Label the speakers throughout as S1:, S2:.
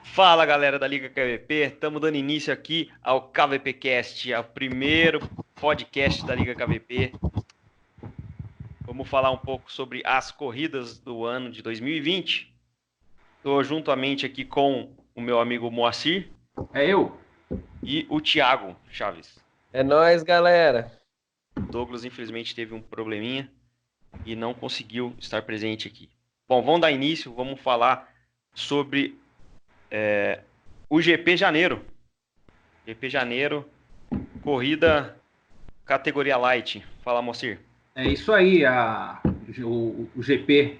S1: Fala galera da Liga KVP, estamos dando início aqui ao KVPcast, ao primeiro podcast da Liga KVP. Vamos falar um pouco sobre as corridas do ano de 2020. Estou juntamente aqui com o meu amigo Moacir.
S2: É eu?
S1: E o Thiago Chaves.
S3: É nóis, galera.
S1: O Douglas infelizmente teve um probleminha e não conseguiu estar presente aqui. Bom, vamos dar início, vamos falar sobre o GP Janeiro. GP Janeiro, corrida categoria Light. Fala, Moacir.
S2: É isso aí, o GP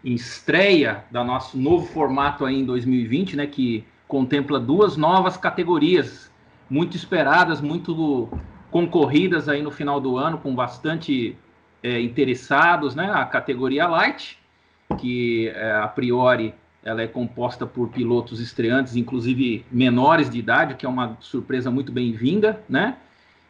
S2: em estreia do nosso novo formato aí em 2020, né, que contempla duas novas categorias muito esperadas, muito concorridas aí no final do ano, com bastante interessados, né? A categoria Light, que a priori ela é composta por pilotos estreantes, inclusive menores de idade, que é uma surpresa muito bem-vinda, né?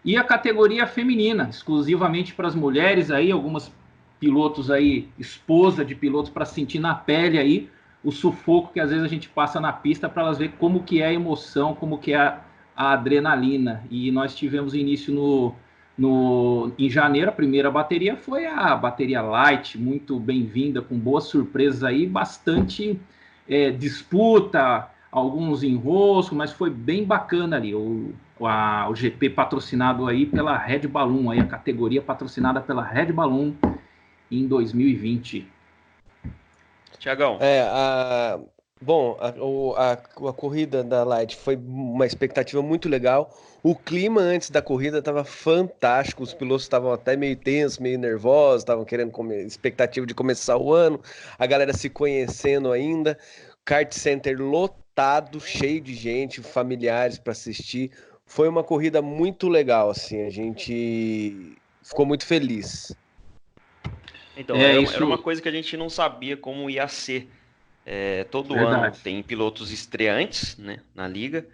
S2: E a categoria feminina, exclusivamente para as mulheres aí, algumas pilotos aí, esposa de pilotos, para sentir na pele aí o sufoco que às vezes a gente passa na pista para elas verem como que é a emoção, como que é a adrenalina. E nós tivemos início em janeiro, a primeira bateria foi a bateria Light, muito bem-vinda, com boas surpresas aí, bastante disputa, alguns enroscos, mas foi bem bacana ali. O GP patrocinado aí pela Red Balloon, aí a categoria patrocinada pela Red Balloon em 2020.
S1: Tiagão.
S3: Bom, a corrida da Light foi uma expectativa muito legal. O clima antes da corrida estava fantástico. Os pilotos estavam até meio tensos, meio nervosos, estavam querendo expectativa de começar o ano. A galera se conhecendo ainda. Kart Center lotado, cheio de gente, familiares para assistir. Foi uma corrida muito legal, assim. A gente ficou muito feliz.
S1: Então, era uma coisa que a gente não sabia como ia ser. Todo ano tem pilotos estreantes, né, na liga,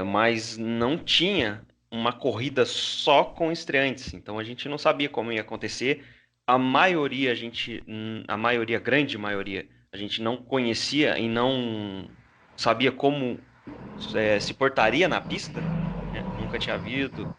S1: mas não tinha uma corrida só com estreantes. Então a gente não sabia como ia acontecer. A grande maioria, a gente não conhecia e não sabia como se portaria na pista, né? Nunca tinha visto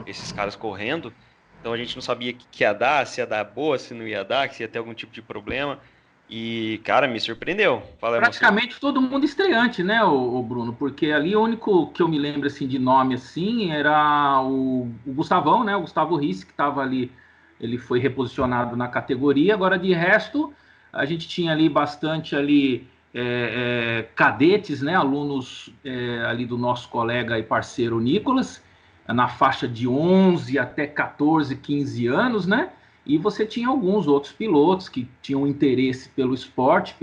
S1: esses caras correndo. Então a gente não sabia o que ia dar, se ia dar boa, se não ia dar, se ia ter algum tipo de problema. E, cara, me surpreendeu. Fala,
S2: praticamente todo mundo estreante, né, o Bruno? Porque ali o único que eu me lembro assim, de nome assim era o Gustavão, né? O Gustavo Risse, que estava ali, ele foi reposicionado na categoria. Agora, de resto, a gente tinha ali bastante ali cadetes, né? Alunos ali do nosso colega e parceiro Nicolas, na faixa de 11 até 14, 15 anos, né? E você tinha alguns outros pilotos que tinham interesse pelo esporte,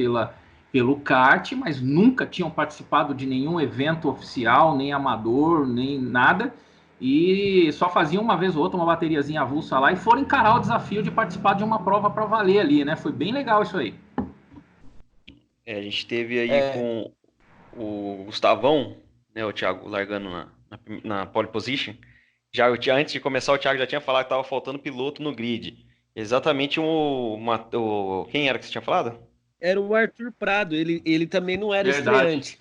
S2: pelo kart, mas nunca tinham participado de nenhum evento oficial, nem amador, nem nada, e só faziam uma vez ou outra uma bateriazinha avulsa lá e foram encarar o desafio de participar de uma prova para valer ali, né? Foi bem legal isso aí.
S1: A gente teve aí com o Gustavão, né, o Thiago largando na pole position. Antes de começar, o Thiago já tinha falado que estava faltando piloto no grid. Exatamente quem era que você tinha falado?
S3: Era o Arthur Prado, ele também não era estreante.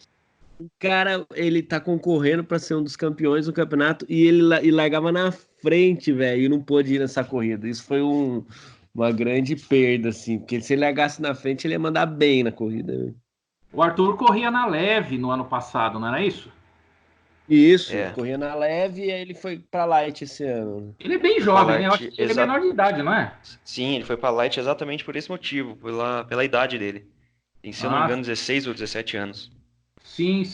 S3: O cara, ele tá concorrendo para ser um dos campeões do campeonato e ele largava na frente, velho, e não pôde ir nessa corrida. Isso foi uma grande perda, assim, porque se ele largasse na frente, ele ia mandar bem na corrida, né?
S2: O Arthur corria na leve no ano passado, não era isso?
S3: Isso, corria na leve e aí ele foi pra Light esse ano.
S2: Ele é bem jovem, né? Eu acho que ele é menor de idade, não é?
S1: Sim, ele foi pra Light exatamente por esse motivo, pela idade dele. Tem, se eu não me engano, 16 ou 17 anos.
S2: Sim,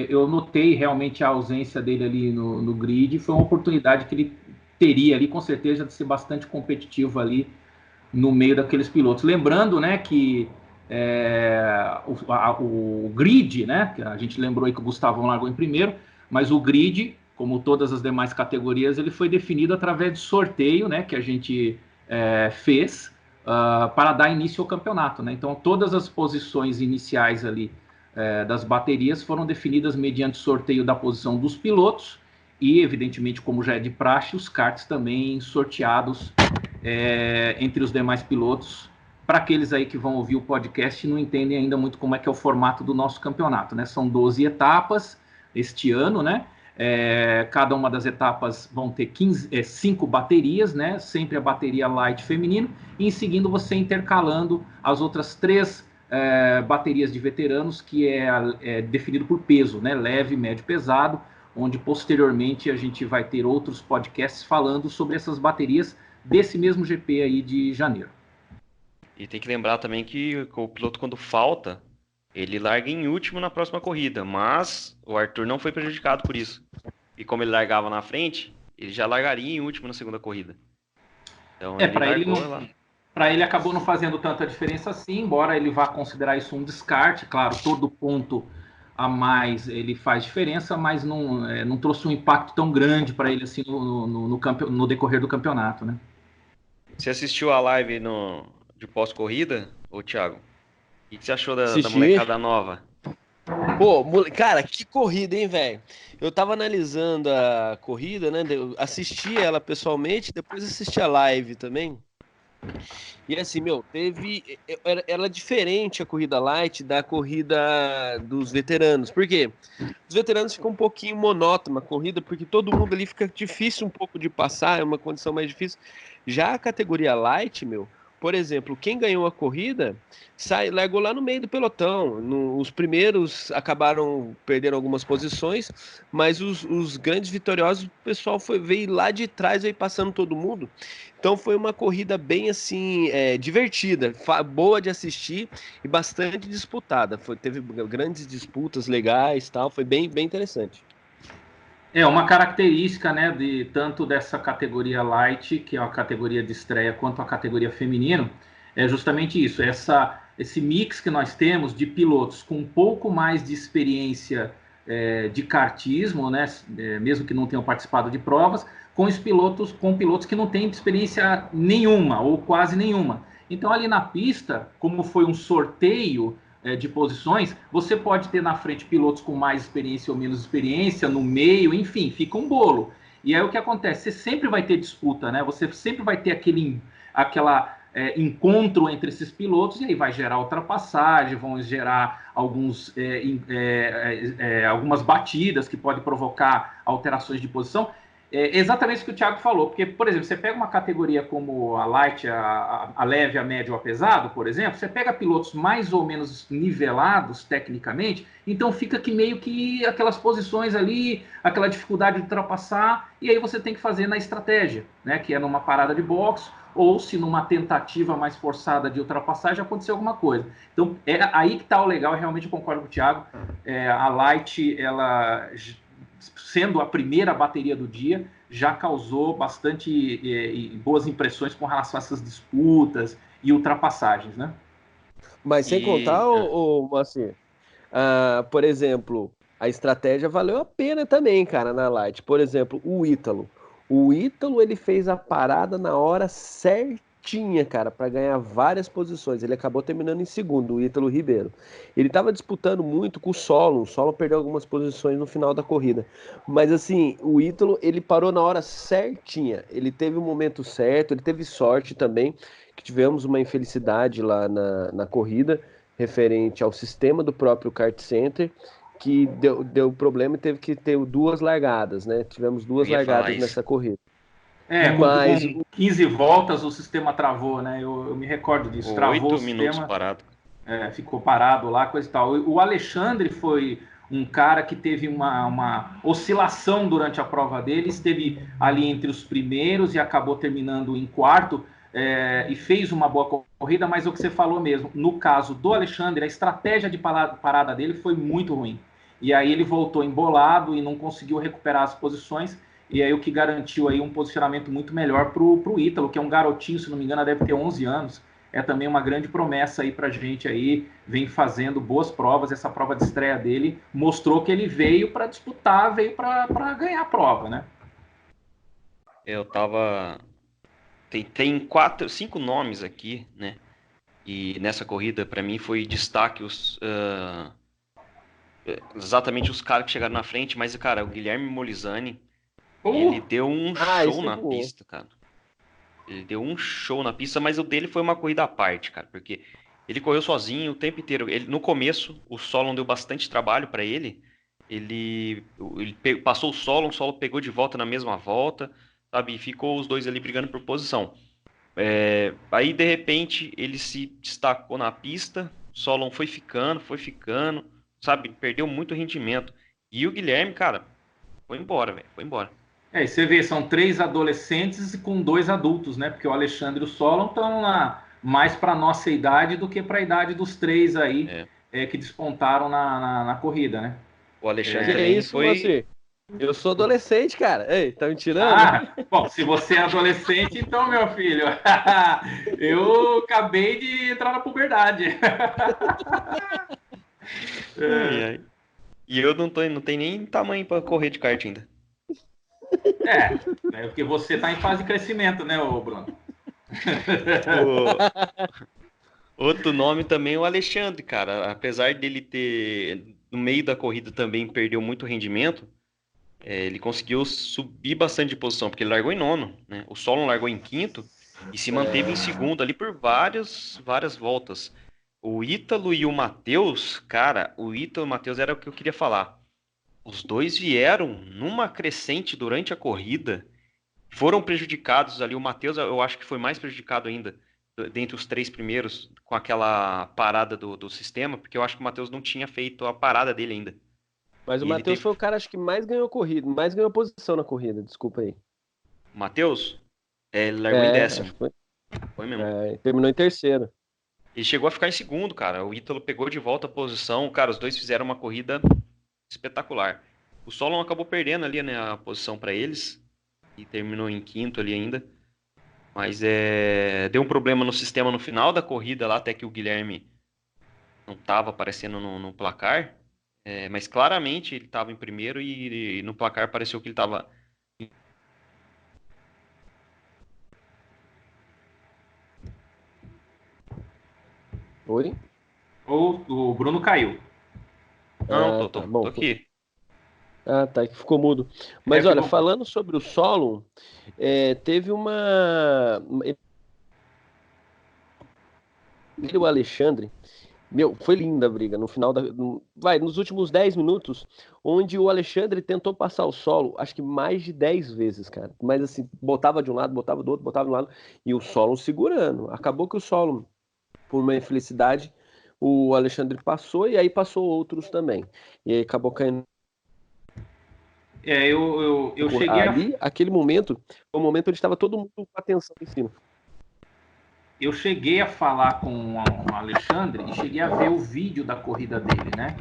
S2: eu notei realmente a ausência dele ali no grid. Foi uma oportunidade que ele teria ali, com certeza, de ser bastante competitivo ali no meio daqueles pilotos. Lembrando, né, que o grid, né, que a gente lembrou aí que o Gustavão largou em primeiro, mas o grid, como todas as demais categorias, ele foi definido através de sorteio, né, que a gente fez para dar início ao campeonato, né? Então, todas as posições iniciais ali das baterias foram definidas mediante sorteio da posição dos pilotos e, evidentemente, como já é de praxe, os karts também sorteados entre os demais pilotos para aqueles aí que vão ouvir o podcast e não entendem ainda muito como é que é o formato do nosso campeonato, né? São 12 etapas este ano, né? Cada uma das etapas vão ter 5 baterias, né? Sempre a bateria light feminino, e em seguida você intercalando as outras 3 baterias de veteranos, que é definido por peso, né? Leve, médio, pesado, onde posteriormente a gente vai ter outros podcasts falando sobre essas baterias desse mesmo GP aí de janeiro.
S1: E tem que lembrar também que o piloto, quando falta, ele larga em último na próxima corrida, mas o Arthur não foi prejudicado por isso. E como ele largava na frente, ele já largaria em último na segunda corrida. Então ele largou lá.
S2: Para ele acabou não fazendo tanta diferença assim, embora ele vá considerar isso um descarte. Claro, todo ponto a mais ele faz diferença, mas não trouxe um impacto tão grande para ele assim no decorrer do campeonato, né?
S1: Você assistiu a live de pós-corrida, ô Thiago? O que você achou da
S3: Assisti.
S1: molecada nova?
S3: Pô, cara, que corrida, hein, velho? Eu tava analisando a corrida, né? Eu assisti ela pessoalmente, depois assisti a live também. E assim, era diferente a corrida light da corrida dos veteranos. Por quê? Os veteranos ficam um pouquinho monótona a corrida, porque todo mundo ali fica difícil um pouco de passar, é uma condição mais difícil. Já a categoria light, por exemplo, quem ganhou a corrida largou lá no meio do pelotão. Os primeiros perderam algumas posições, mas os grandes vitoriosos, o pessoal veio lá de trás, veio passando todo mundo. Então foi uma corrida bem assim, divertida, boa de assistir e bastante disputada. Teve grandes disputas legais, tal, foi bem, bem interessante.
S2: Uma característica, né, tanto dessa categoria light, que é a categoria de estreia, quanto a categoria feminino, é justamente isso, esse mix que nós temos de pilotos com um pouco mais de experiência de kartismo, né, mesmo que não tenham participado de provas, com pilotos que não têm experiência nenhuma ou quase nenhuma. Então ali na pista, como foi um sorteio de posições, você pode ter na frente pilotos com mais experiência ou menos experiência, no meio, enfim, fica um bolo. E aí o que acontece? Você sempre vai ter disputa, né? Você sempre vai ter aquela encontro entre esses pilotos, e aí vai gerar ultrapassagem, vão gerar algumas batidas que podem provocar alterações de posição. Exatamente isso que o Thiago falou, porque, por exemplo, você pega uma categoria como a light, a leve, a médio ou a pesado, por exemplo, você pega pilotos mais ou menos nivelados tecnicamente, então fica que meio que aquelas posições ali, aquela dificuldade de ultrapassar, e aí você tem que fazer na estratégia, né, que é numa parada de boxe, ou se numa tentativa mais forçada de ultrapassagem acontecer alguma coisa. Então, aí que está o legal, realmente eu concordo com o Thiago, a light, ela, sendo a primeira bateria do dia, já causou bastante boas impressões com relação a essas disputas e ultrapassagens, né?
S3: Mas sem contar, Moacir, por exemplo, a estratégia valeu a pena também, cara, na Light. Por exemplo, o Ítalo. O Ítalo, ele fez a parada na hora certinha, cara, para ganhar várias posições. Ele acabou terminando em segundo, o Ítalo Ribeiro. Ele estava disputando muito com o Solo perdeu algumas posições no final da corrida. Mas assim, o Ítalo, ele parou na hora certinha. Ele teve o momento certo, ele teve sorte também, que tivemos uma infelicidade lá na corrida, referente ao sistema do próprio Kart Center, que deu problema e teve que ter 2 largadas, né? Tivemos 2 largadas nessa corrida.
S2: Mas com 15 voltas o sistema travou, né? Eu me recordo disso. Travou
S1: 8 minutos parado.
S2: Ficou parado lá, coisa e tal. O Alexandre foi um cara que teve uma oscilação durante a prova dele, esteve ali entre os primeiros e acabou terminando em quarto, e fez uma boa corrida, mas o que você falou mesmo, no caso do Alexandre, a estratégia de parada dele foi muito ruim. E aí ele voltou embolado e não conseguiu recuperar as posições, e aí o que garantiu aí um posicionamento muito melhor para o Ítalo, que é um garotinho, se não me engano, deve ter 11 anos, é também uma grande promessa aí para a gente aí, vem fazendo boas provas, essa prova de estreia dele mostrou que ele veio para disputar, veio para ganhar a prova, né?
S1: Eu tava... Tem 5 nomes aqui, né? E nessa corrida, para mim, foi destaque exatamente os caras que chegaram na frente, mas, cara, o Guilherme Molizani, ele deu um show na pista, cara. Ele deu um show na pista, mas o dele foi uma corrida à parte, cara, porque ele correu sozinho o tempo inteiro. No começo, o Solon deu bastante trabalho para ele. Ele passou o Solo pegou de volta na mesma volta, sabe? E ficou os dois ali brigando por posição. Aí, de repente, ele se destacou na pista. O Solon foi ficando, sabe? Perdeu muito rendimento. E o Guilherme, cara, foi embora, velho. Foi embora.
S2: E você vê, são 3 adolescentes com 2 adultos, né? Porque o Alexandre e o Solon estão mais para nossa idade do que para a idade dos 3 aí
S1: É.
S2: que despontaram na corrida, né?
S1: O Alexandre
S3: Que é
S1: também
S3: isso,
S1: foi.
S3: Moacir? Eu sou adolescente, cara. Ei, tá me tirando?
S2: Bom, se você é adolescente, então, meu filho, eu acabei de entrar na puberdade.
S1: Ai. E eu não tenho nem tamanho para correr de kart ainda.
S2: Porque você tá em fase de crescimento, né, ô Bruno?
S1: Outro nome também é o Alexandre, cara. Apesar dele ter, no meio da corrida também, perdeu muito rendimento, ele conseguiu subir bastante de posição, porque ele largou em nono, né? O Solon largou em quinto e se manteve em segundo ali por várias voltas. O Ítalo e o Matheus, cara, o Ítalo e o Matheus era o que eu queria falar. Os dois vieram numa crescente durante a corrida, foram prejudicados ali. O Matheus, eu acho que foi mais prejudicado ainda, dentre os 3 primeiros, com aquela parada do sistema, porque eu acho que o Matheus não tinha feito a parada dele ainda.
S3: Mas o
S1: E ele
S3: Matheus
S1: teve...
S3: foi o cara, acho que mais ganhou corrida, mais ganhou posição na corrida, desculpa aí.
S1: O Matheus, ele largou em décimo. Foi mesmo.
S3: Terminou em terceiro.
S1: Ele chegou a ficar em segundo, cara. O Ítalo pegou de volta a posição. Cara, os dois fizeram uma corrida espetacular. O Solon acabou perdendo ali, né, a posição para eles e terminou em quinto ali ainda. Mas deu um problema no sistema no final da corrida lá, até que o Guilherme não estava aparecendo no placar. Mas claramente ele estava em primeiro e no placar pareceu que ele estava.
S3: Oi?
S2: Ou o Bruno caiu.
S1: Não,
S3: Tá
S1: tô
S3: bom.
S1: aqui.
S3: Tá, que ficou mudo. Mas olha,
S2: ficou...
S3: falando sobre o Solon, teve uma. Ele e o Alexandre. Meu, foi linda a briga no final nos últimos 10 minutos, onde o Alexandre tentou passar o solo, acho que mais de 10 vezes, cara. Mas assim, botava de um lado, botava do outro, botava de um lado, e o solo segurando. Acabou que o solo, por uma infelicidade, o Alexandre passou e aí passou outros também. E aí acabou caindo.
S2: Eu cheguei
S3: ali, aquele momento, foi o momento onde estava todo mundo com atenção em cima.
S2: Eu cheguei a falar com o Alexandre e cheguei a ver o vídeo da corrida dele, né?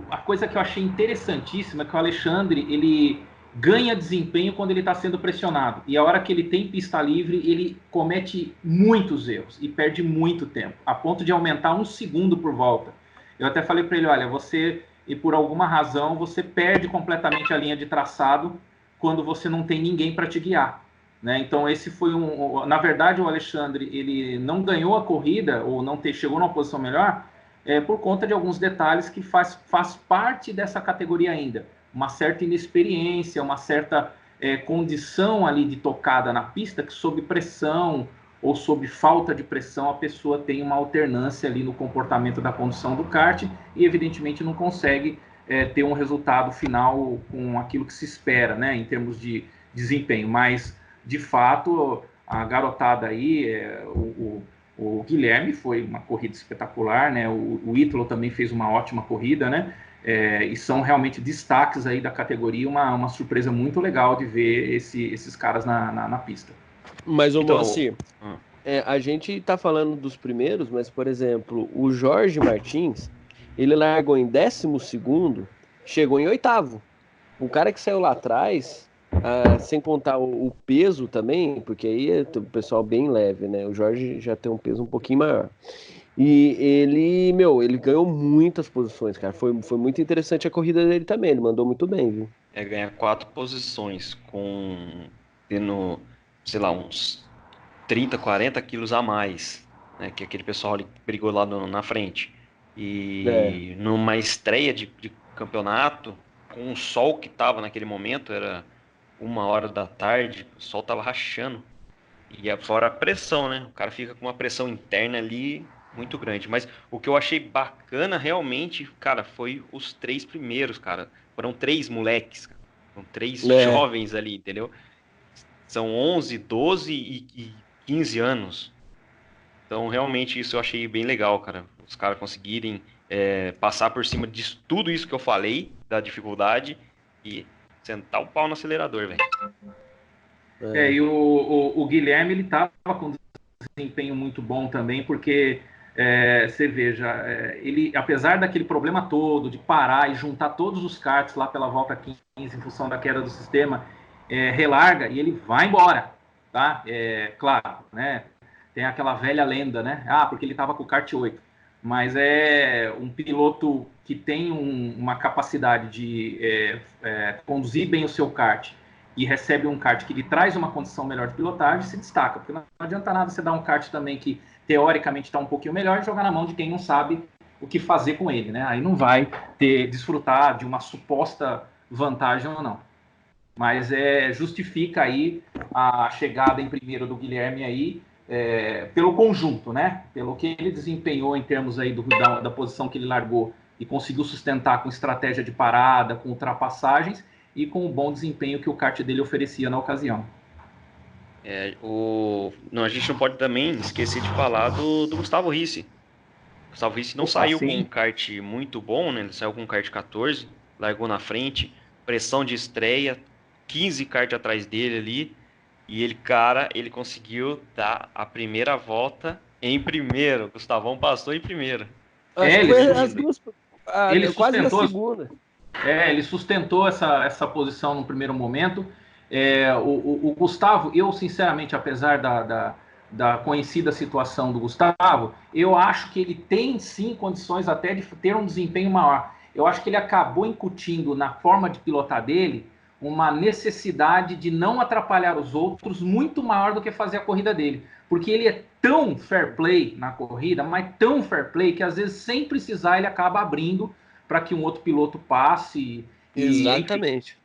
S2: A coisa que eu achei interessantíssima é que o Alexandre, ele ganha desempenho quando ele está sendo pressionado. E a hora que ele tem pista livre, ele comete muitos erros e perde muito tempo, a ponto de aumentar 1 segundo por volta. Eu até falei para ele, olha, e por alguma razão, você perde completamente a linha de traçado quando você não tem ninguém para te guiar. Né? Então esse foi na verdade o Alexandre ele não ganhou a corrida ou chegou numa posição melhor por conta de alguns detalhes que faz parte dessa categoria ainda, uma certa inexperiência, uma certa condição ali de tocada na pista que sob pressão ou sob falta de pressão a pessoa tem uma alternância ali no comportamento da condução do kart e evidentemente não consegue ter um resultado final com aquilo que se espera, né, em termos de desempenho, mas de fato, a garotada aí, o Guilherme foi uma corrida espetacular, né? O Ítalo também fez uma ótima corrida, né? E são realmente destaques aí da categoria, uma surpresa muito legal de ver esses caras na pista.
S3: Mas,
S1: Então,
S3: Moacir, a gente tá falando dos primeiros, mas, por exemplo, o Jorge Martins, ele largou em 12º, chegou em 8º. O cara que saiu lá atrás... sem contar o peso também, porque aí é o pessoal bem leve, né? O Jorge já tem um peso um pouquinho maior. E ele ganhou muitas posições, cara. Foi muito interessante a corrida dele também. Ele mandou muito bem, viu?
S1: Ganhar 4 posições tendo, sei lá, uns 30, 40 quilos a mais, né? Que aquele pessoal ali brigou lá na frente. E numa estreia de campeonato, com o sol que tava naquele momento, era 1h da tarde, o sol tava rachando. E fora a pressão, né? O cara fica com uma pressão interna ali muito grande. Mas o que eu achei bacana realmente, cara, foi os 3 primeiros, cara. Foram 3 moleques, cara. Foram três
S3: É,
S1: jovens ali, entendeu? São 11, 12 e 15 anos. Então, realmente, isso eu achei bem legal, cara. Os caras conseguirem passar por cima de tudo isso que eu falei, da dificuldade, e sentar o pau no acelerador, velho.
S2: E o Guilherme, ele estava com um desempenho muito bom também, porque você veja, ele, apesar daquele problema todo, de parar e juntar todos os karts lá pela volta 15, em função da queda do sistema, relarga e ele vai embora, tá? Claro, né? Tem aquela velha lenda, né? Ah, porque ele estava com o kart 8. Mas é um piloto que tem uma capacidade de conduzir bem o seu kart e recebe um kart que lhe traz uma condição melhor de pilotagem, se destaca. Porque não adianta nada você dar um kart também que teoricamente está um pouquinho melhor e jogar na mão de quem não sabe o que fazer com ele, né? Aí não vai desfrutar de uma suposta vantagem ou não. Mas justifica aí a chegada em primeiro do Guilherme aí, pelo conjunto, né? Pelo que ele desempenhou em termos aí da posição que ele largou e conseguiu sustentar com estratégia de parada, com ultrapassagens e com o bom desempenho que o kart dele oferecia na ocasião.
S1: Não, a gente não pode também esquecer de falar do Gustavo Ricci. O Gustavo Ricci não
S2: Opa,
S1: saiu com um
S2: sim.
S1: kart muito bom, né? Ele saiu com um kart 14, largou na frente, pressão de estreia, 15 kart atrás dele ali. E ele conseguiu dar a primeira volta em primeiro. O Gustavão passou em primeiro.
S3: acho que
S2: Ele,
S3: foi as duas,
S2: ele
S3: quase na
S2: sustentou
S3: segunda.
S2: Ele sustentou essa posição no primeiro momento. O Gustavo, eu sinceramente, apesar da conhecida situação do Gustavo, eu acho que ele tem sim condições até de ter um desempenho maior. Eu acho que ele acabou incutindo na forma de pilotar dele uma necessidade de não atrapalhar os outros muito maior do que fazer a corrida dele. Porque ele é tão fair play na corrida, mas tão fair play, que às vezes sem precisar ele acaba abrindo para que um outro piloto passe. Enfim,
S3: Exatamente.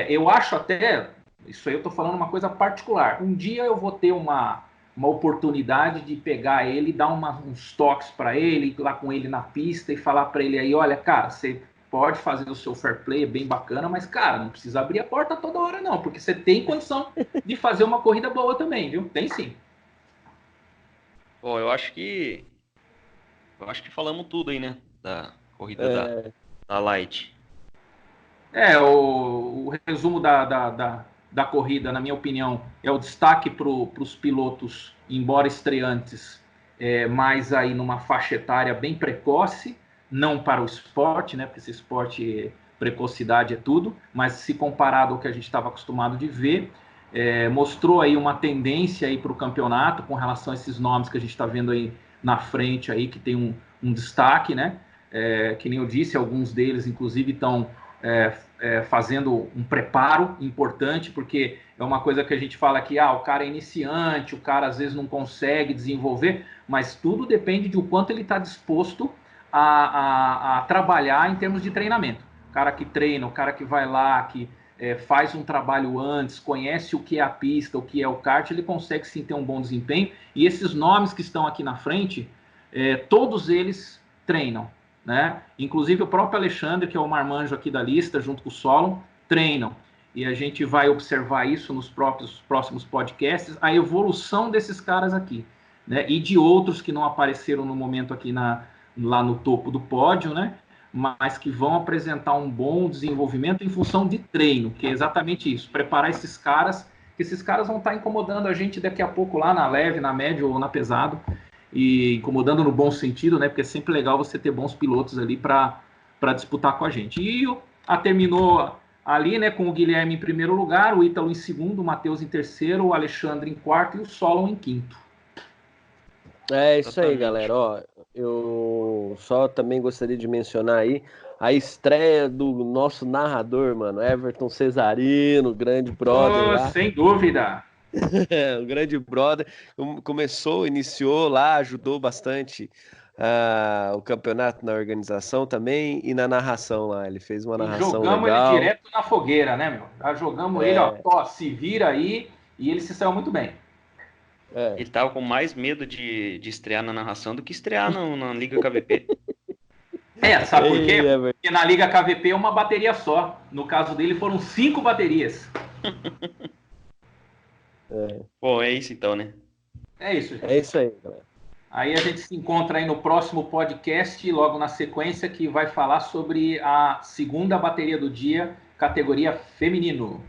S2: eu acho até, isso aí eu estou falando uma coisa particular, um dia eu vou ter uma oportunidade de pegar ele, dar uns toques para ele, ir lá com ele na pista e falar para ele aí, olha, cara, você pode fazer o seu fair play, é bem bacana, mas, cara, não precisa abrir a porta toda hora não, porque você tem condição de fazer uma corrida boa também, viu? Tem sim.
S1: Bom, eu acho que falamos tudo aí, né? Da corrida
S3: É,
S1: da Light.
S2: O resumo da corrida, na minha opinião, é o destaque para os pilotos, embora estreantes, mas aí numa faixa etária bem precoce, não para o esporte, né? Porque esse esporte, precocidade é tudo, mas se comparado ao que a gente estava acostumado de ver, mostrou aí uma tendência aí para o campeonato com relação a esses nomes que a gente está vendo aí na frente aí, que tem um destaque, né? Que nem eu disse, alguns deles, inclusive, estão fazendo um preparo importante, porque é uma coisa que a gente fala que o cara é iniciante, o cara às vezes não consegue desenvolver, mas tudo depende de o quanto ele está disposto a trabalhar em termos de treinamento. O cara que treina, o cara que vai lá, que faz um trabalho antes, conhece o que é a pista, o que é o kart, ele consegue sim ter um bom desempenho. E esses nomes que estão aqui na frente, todos eles treinam, né? Inclusive o próprio Alexandre, que é o marmanjo aqui da lista, junto com o Solon, treinam. E a gente vai observar isso nos próximos podcasts, a evolução desses caras aqui, né? E de outros que não apareceram no momento aqui lá no topo do pódio, né? Mas que vão apresentar um bom desenvolvimento em função de treino, que é exatamente isso, preparar esses caras, que esses caras vão estar incomodando a gente daqui a pouco lá na leve, na média ou na pesado, e incomodando no bom sentido, né? Porque é sempre legal você ter bons pilotos ali para disputar com a gente. E terminou ali, né, com o Guilherme em primeiro lugar, o Ítalo em segundo, o Matheus em terceiro, o Alexandre em quarto e o Solon em quinto.
S3: É isso aí,
S1: Exatamente.
S3: galera. Ó, eu só também gostaria de mencionar aí a estreia do nosso narrador, mano, Everton Cesarino, grande brother lá.
S2: Sem dúvida.
S3: O grande brother iniciou lá, ajudou bastante o campeonato na organização também e na narração lá. Ele fez uma
S2: E
S3: narração
S2: jogamos ele
S3: legal.
S2: direto na fogueira, né, meu? Já jogamos ele,
S3: É,
S2: ó, se vira aí, e ele se saiu muito bem.
S1: Ele tava com mais medo de estrear na narração do que estrear na Liga KVP.
S2: Sabe por quê? Porque na Liga KVP é uma bateria só. No caso dele foram 5 baterias.
S1: Bom, é isso então, né?
S2: É isso, gente.
S3: É isso aí, galera.
S2: Aí a gente se encontra aí no próximo podcast, logo na sequência, que vai falar sobre a segunda bateria do dia, categoria feminino.